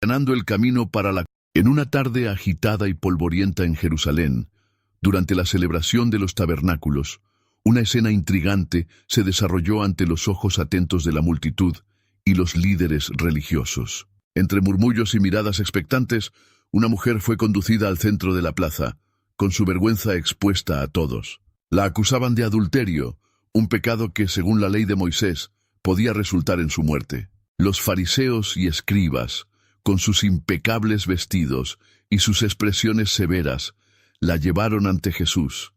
allanando el camino para la... En una tarde agitada y polvorienta en Jerusalén, durante la celebración de los tabernáculos, una escena intrigante se desarrolló ante los ojos atentos de la multitud y los líderes religiosos. Entre murmullos y miradas expectantes, una mujer fue conducida al centro de la plaza, con su vergüenza expuesta a todos. La acusaban de adulterio, un pecado que, según la ley de Moisés, podía resultar en su muerte. Los fariseos y escribas, con sus impecables vestidos y sus expresiones severas, la llevaron ante Jesús,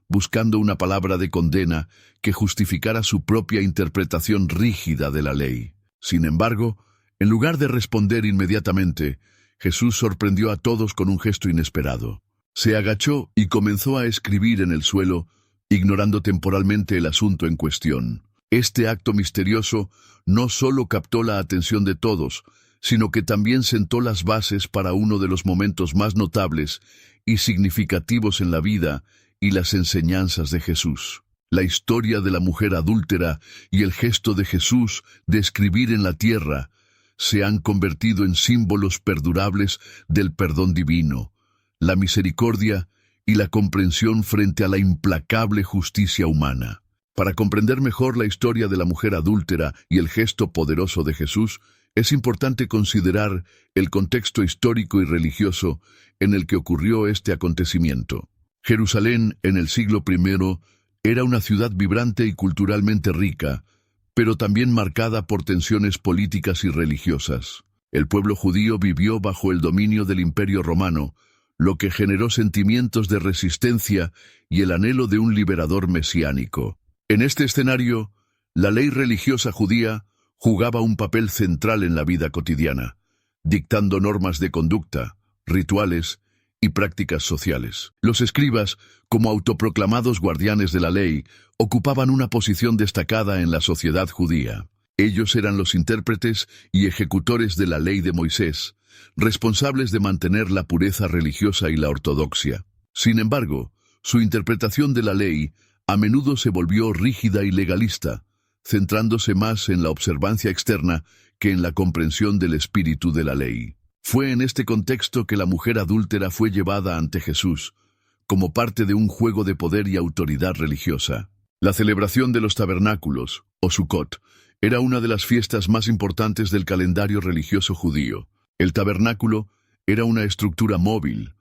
buscando una palabra de condena que justificara su propia interpretación rígida de la ley. Sin embargo, en lugar de responder inmediatamente, Jesús sorprendió a todos con un gesto inesperado. Se agachó y comenzó a escribir en el suelo, ignorando temporalmente el asunto en cuestión. Este acto misterioso no solo captó la atención de todos, sino que también sentó las bases para uno de los momentos más notables y significativos en la vida y las enseñanzas de Jesús. La historia de la mujer adúltera y el gesto de Jesús de escribir en la tierra se han convertido en símbolos perdurables del perdón divino, la misericordia y la comprensión frente a la implacable justicia humana. Para comprender mejor la historia de la mujer adúltera y el gesto poderoso de Jesús, es importante considerar el contexto histórico y religioso en el que ocurrió este acontecimiento. Jerusalén, en el siglo I, era una ciudad vibrante y culturalmente rica, pero también marcada por tensiones políticas y religiosas. El pueblo judío vivió bajo el dominio del Imperio Romano, lo que generó sentimientos de resistencia y el anhelo de un liberador mesiánico. En este escenario, la ley religiosa judía jugaba un papel central en la vida cotidiana, dictando normas de conducta, rituales y prácticas sociales. Los escribas, como autoproclamados guardianes de la ley, ocupaban una posición destacada en la sociedad judía. Ellos eran los intérpretes y ejecutores de la ley de Moisés, responsables de mantener la pureza religiosa y la ortodoxia. Sin embargo, su interpretación de la ley a menudo se volvió rígida y legalista, centrándose más en la observancia externa que en la comprensión del espíritu de la ley. Fue en este contexto que la mujer adúltera fue llevada ante Jesús, como parte de un juego de poder y autoridad religiosa. La celebración de los tabernáculos, o Sukkot, era una de las fiestas más importantes del calendario religioso judío. El tabernáculo era una estructura móvil,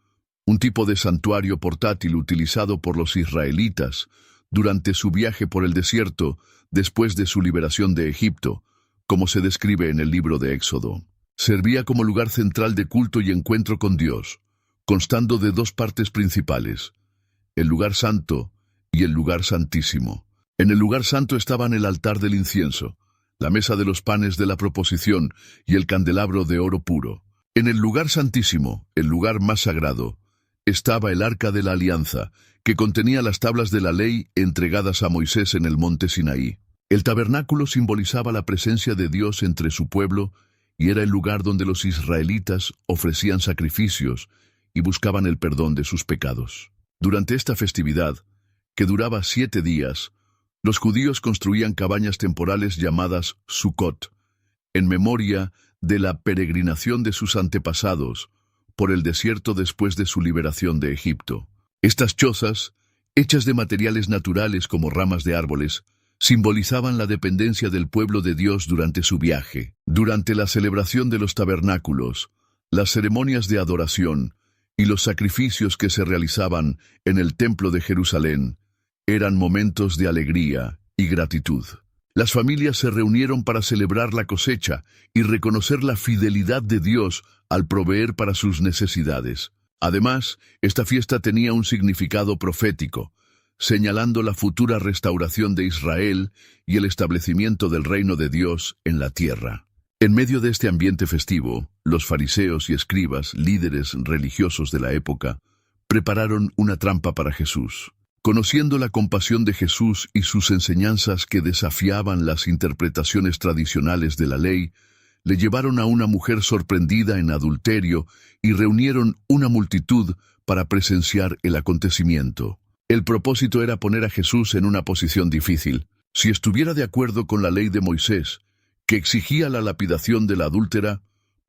un tipo de santuario portátil utilizado por los israelitas durante su viaje por el desierto después de su liberación de Egipto, como se describe en el libro de Éxodo. Servía como lugar central de culto y encuentro con Dios, constando de dos partes principales, el lugar santo y el lugar santísimo. En el lugar santo estaban el altar del incienso, la mesa de los panes de la proposición y el candelabro de oro puro. En el lugar santísimo, el lugar más sagrado, estaba el arca de la alianza, que contenía las tablas de la ley entregadas a Moisés en el monte Sinaí. El tabernáculo simbolizaba la presencia de Dios entre su pueblo y era el lugar donde los israelitas ofrecían sacrificios y buscaban el perdón de sus pecados. Durante esta festividad, que duraba 7 días, los judíos construían cabañas temporales llamadas Sukkot, en memoria de la peregrinación de sus antepasados por el desierto después de su liberación de Egipto. Estas chozas, hechas de materiales naturales como ramas de árboles, simbolizaban la dependencia del pueblo de Dios durante su viaje. Durante la celebración de los tabernáculos, las ceremonias de adoración y los sacrificios que se realizaban en el templo de Jerusalén eran momentos de alegría y gratitud. Las familias se reunieron para celebrar la cosecha y reconocer la fidelidad de Dios al proveer para sus necesidades. Además, esta fiesta tenía un significado profético, señalando la futura restauración de Israel y el establecimiento del reino de Dios en la tierra. En medio de este ambiente festivo, los fariseos y escribas, líderes religiosos de la época, prepararon una trampa para Jesús. Conociendo la compasión de Jesús y sus enseñanzas que desafiaban las interpretaciones tradicionales de la ley, le llevaron a una mujer sorprendida en adulterio y reunieron una multitud para presenciar el acontecimiento. El propósito era poner a Jesús en una posición difícil. Si estuviera de acuerdo con la ley de Moisés, que exigía la lapidación de la adúltera,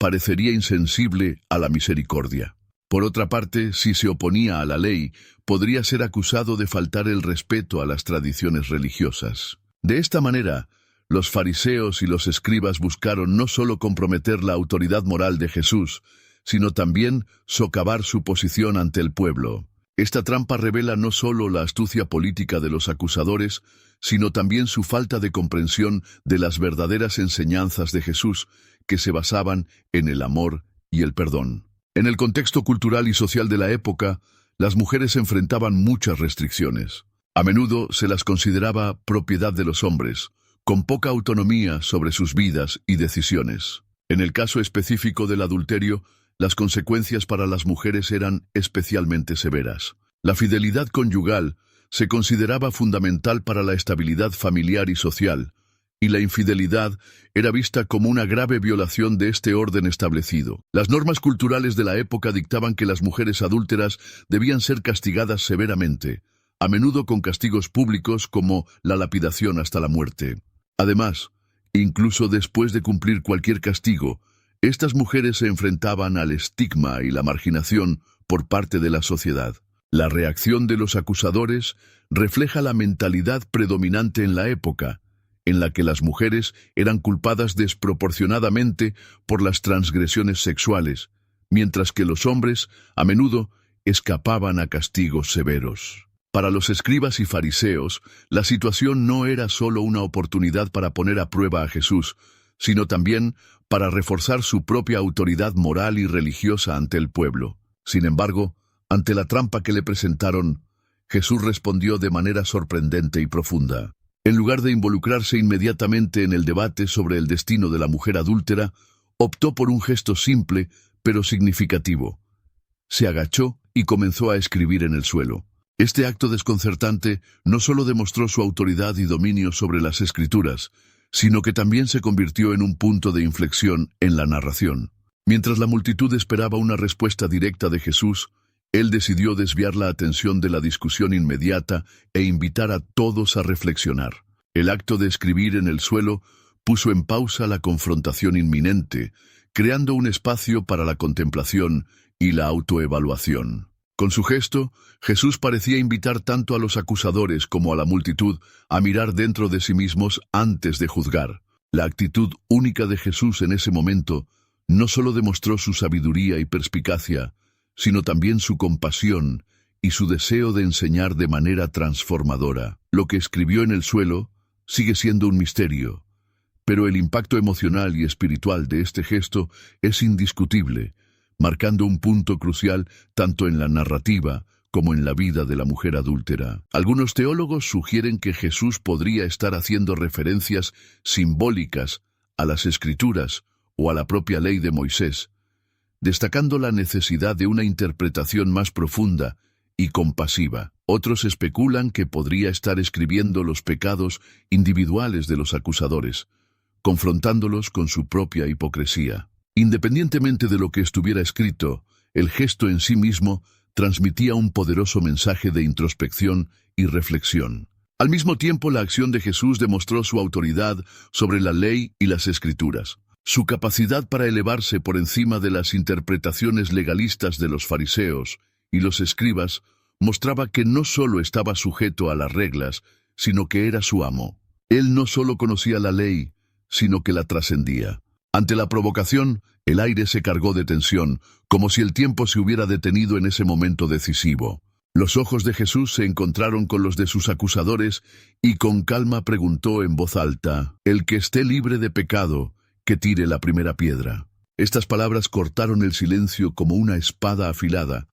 parecería insensible a la misericordia. Por otra parte, si se oponía a la ley, podría ser acusado de faltar el respeto a las tradiciones religiosas. De esta manera, los fariseos y los escribas buscaron no solo comprometer la autoridad moral de Jesús, sino también socavar su posición ante el pueblo. Esta trampa revela no solo la astucia política de los acusadores, sino también su falta de comprensión de las verdaderas enseñanzas de Jesús, que se basaban en el amor y el perdón. En el contexto cultural y social de la época, las mujeres enfrentaban muchas restricciones. A menudo se las consideraba propiedad de los hombres, con poca autonomía sobre sus vidas y decisiones. En el caso específico del adulterio, las consecuencias para las mujeres eran especialmente severas. La fidelidad conyugal se consideraba fundamental para la estabilidad familiar y social, y la infidelidad era vista como una grave violación de este orden establecido. Las normas culturales de la época dictaban que las mujeres adúlteras debían ser castigadas severamente, a menudo con castigos públicos como la lapidación hasta la muerte. Además, incluso después de cumplir cualquier castigo, estas mujeres se enfrentaban al estigma y la marginación por parte de la sociedad. La reacción de los acusadores refleja la mentalidad predominante en la época, en la que las mujeres eran culpadas desproporcionadamente por las transgresiones sexuales, mientras que los hombres, a menudo, escapaban a castigos severos. Para los escribas y fariseos, la situación no era solo una oportunidad para poner a prueba a Jesús, sino también para reforzar su propia autoridad moral y religiosa ante el pueblo. Sin embargo, ante la trampa que le presentaron, Jesús respondió de manera sorprendente y profunda. En lugar de involucrarse inmediatamente en el debate sobre el destino de la mujer adúltera, optó por un gesto simple, pero significativo. Se agachó y comenzó a escribir en el suelo. Este acto desconcertante no solo demostró su autoridad y dominio sobre las Escrituras, sino que también se convirtió en un punto de inflexión en la narración. Mientras la multitud esperaba una respuesta directa de Jesús, él decidió desviar la atención de la discusión inmediata e invitar a todos a reflexionar. El acto de escribir en el suelo puso en pausa la confrontación inminente, creando un espacio para la contemplación y la autoevaluación. Con su gesto, Jesús parecía invitar tanto a los acusadores como a la multitud a mirar dentro de sí mismos antes de juzgar. La actitud única de Jesús en ese momento no solo demostró su sabiduría y perspicacia, sino también su compasión y su deseo de enseñar de manera transformadora. Lo que escribió en el suelo sigue siendo un misterio, pero el impacto emocional y espiritual de este gesto es indiscutible, marcando un punto crucial tanto en la narrativa como en la vida de la mujer adúltera. Algunos teólogos sugieren que Jesús podría estar haciendo referencias simbólicas a las Escrituras o a la propia ley de Moisés, destacando la necesidad de una interpretación más profunda y compasiva. Otros especulan que podría estar escribiendo los pecados individuales de los acusadores, confrontándolos con su propia hipocresía. Independientemente de lo que estuviera escrito, el gesto en sí mismo transmitía un poderoso mensaje de introspección y reflexión. Al mismo tiempo, la acción de Jesús demostró su autoridad sobre la ley y las Escrituras. Su capacidad para elevarse por encima de las interpretaciones legalistas de los fariseos y los escribas mostraba que no solo estaba sujeto a las reglas, sino que era su amo. Él no solo conocía la ley, sino que la trascendía. Ante la provocación, el aire se cargó de tensión, como si el tiempo se hubiera detenido en ese momento decisivo. Los ojos de Jesús se encontraron con los de sus acusadores y con calma preguntó en voz alta: «El que esté libre de pecado, que tire la primera piedra». Estas palabras cortaron el silencio como una espada afilada,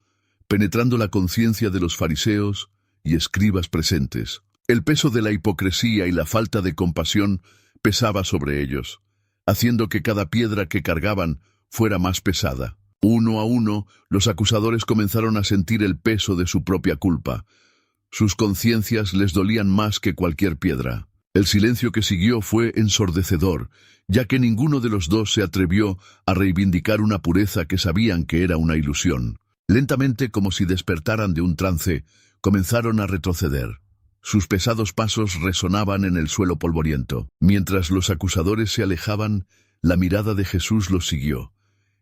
penetrando la conciencia de los fariseos y escribas presentes. El peso de la hipocresía y la falta de compasión pesaba sobre ellos, haciendo que cada piedra que cargaban fuera más pesada. Uno a uno, los acusadores comenzaron a sentir el peso de su propia culpa. Sus conciencias les dolían más que cualquier piedra. El silencio que siguió fue ensordecedor, ya que ninguno de los dos se atrevió a reivindicar una pureza que sabían que era una ilusión. Lentamente, como si despertaran de un trance, comenzaron a retroceder. Sus pesados pasos resonaban en el suelo polvoriento. Mientras los acusadores se alejaban, la mirada de Jesús los siguió,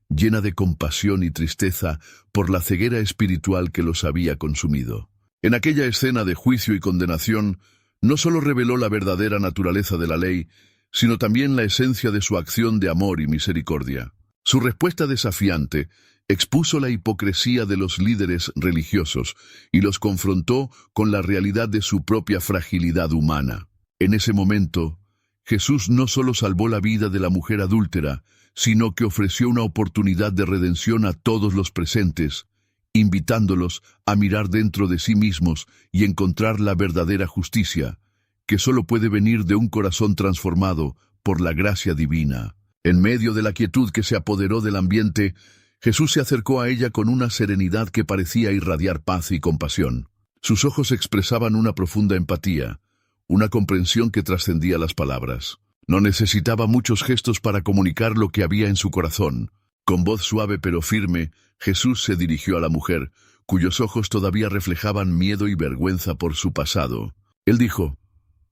llena de compasión y tristeza por la ceguera espiritual que los había consumido. En aquella escena de juicio y condenación, no solo reveló la verdadera naturaleza de la ley, sino también la esencia de su acción de amor y misericordia. Su respuesta desafiante expuso la hipocresía de los líderes religiosos y los confrontó con la realidad de su propia fragilidad humana. En ese momento, Jesús no solo salvó la vida de la mujer adúltera, sino que ofreció una oportunidad de redención a todos los presentes, invitándolos a mirar dentro de sí mismos y encontrar la verdadera justicia, que solo puede venir de un corazón transformado por la gracia divina. En medio de la quietud que se apoderó del ambiente, Jesús se acercó a ella con una serenidad que parecía irradiar paz y compasión. Sus ojos expresaban una profunda empatía, una comprensión que trascendía las palabras. No necesitaba muchos gestos para comunicar lo que había en su corazón. Con voz suave pero firme, Jesús se dirigió a la mujer, cuyos ojos todavía reflejaban miedo y vergüenza por su pasado. Él dijo: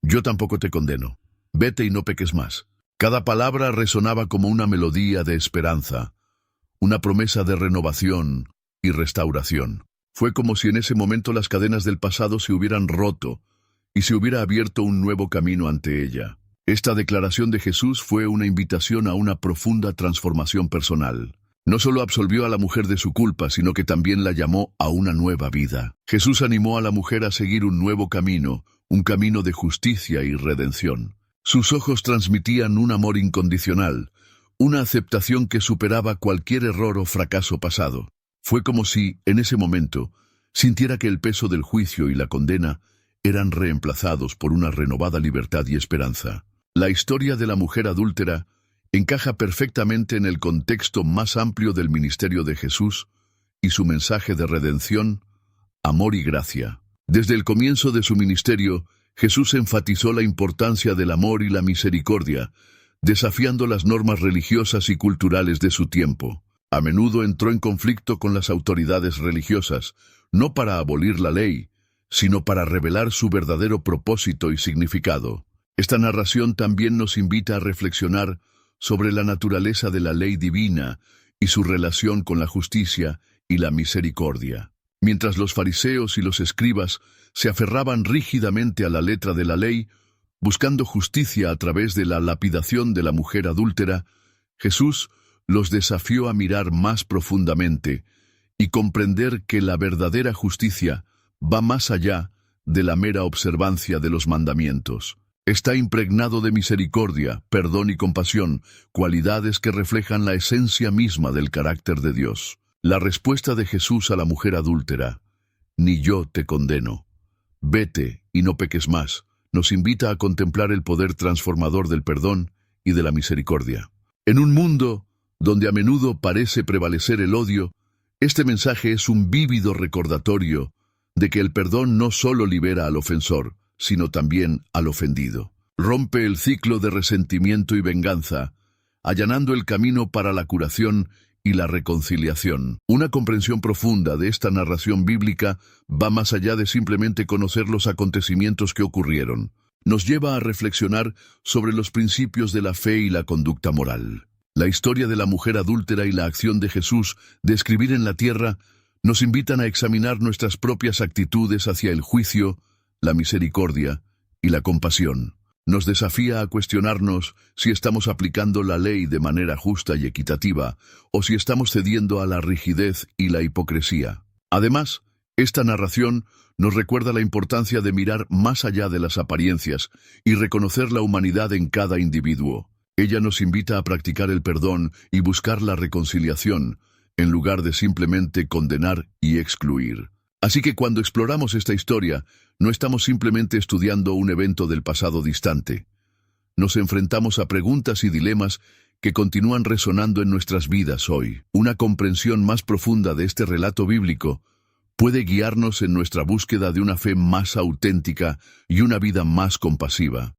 «Yo tampoco te condeno. Vete y no peques más». Cada palabra resonaba como una melodía de esperanza, una promesa de renovación y restauración. Fue como si en ese momento las cadenas del pasado se hubieran roto y se hubiera abierto un nuevo camino ante ella. Esta declaración de Jesús fue una invitación a una profunda transformación personal. No solo absolvió a la mujer de su culpa, sino que también la llamó a una nueva vida. Jesús animó a la mujer a seguir un nuevo camino, un camino de justicia y redención. Sus ojos transmitían un amor incondicional, una aceptación que superaba cualquier error o fracaso pasado. Fue como si, en ese momento, sintiera que el peso del juicio y la condena eran reemplazados por una renovada libertad y esperanza. La historia de la mujer adúltera encaja perfectamente en el contexto más amplio del ministerio de Jesús y su mensaje de redención, amor y gracia. Desde el comienzo de su ministerio, Jesús enfatizó la importancia del amor y la misericordia, desafiando las normas religiosas y culturales de su tiempo. A menudo entró en conflicto con las autoridades religiosas, no para abolir la ley, sino para revelar su verdadero propósito y significado. Esta narración también nos invita a reflexionar sobre la naturaleza de la ley divina y su relación con la justicia y la misericordia. Mientras los fariseos y los escribas se aferraban rígidamente a la letra de la ley, buscando justicia a través de la lapidación de la mujer adúltera, Jesús los desafió a mirar más profundamente y comprender que la verdadera justicia va más allá de la mera observancia de los mandamientos. Está impregnado de misericordia, perdón y compasión, cualidades que reflejan la esencia misma del carácter de Dios. La respuesta de Jesús a la mujer adúltera, «Ni yo te condeno. Vete y no peques más», nos invita a contemplar el poder transformador del perdón y de la misericordia. En un mundo donde a menudo parece prevalecer el odio, este mensaje es un vívido recordatorio de que el perdón no solo libera al ofensor, sino también al ofendido. Rompe el ciclo de resentimiento y venganza, allanando el camino para la curación y la reconciliación. Una comprensión profunda de esta narración bíblica va más allá de simplemente conocer los acontecimientos que ocurrieron. Nos lleva a reflexionar sobre los principios de la fe y la conducta moral. La historia de la mujer adúltera y la acción de Jesús de escribir en la tierra nos invitan a examinar nuestras propias actitudes hacia el juicio, la misericordia y la compasión. Nos desafía a cuestionarnos si estamos aplicando la ley de manera justa y equitativa, o si estamos cediendo a la rigidez y la hipocresía. Además, esta narración nos recuerda la importancia de mirar más allá de las apariencias y reconocer la humanidad en cada individuo. Ella nos invita a practicar el perdón y buscar la reconciliación, en lugar de simplemente condenar y excluir. Así que cuando exploramos esta historia, no estamos simplemente estudiando un evento del pasado distante. Nos enfrentamos a preguntas y dilemas que continúan resonando en nuestras vidas hoy. Una comprensión más profunda de este relato bíblico puede guiarnos en nuestra búsqueda de una fe más auténtica y una vida más compasiva.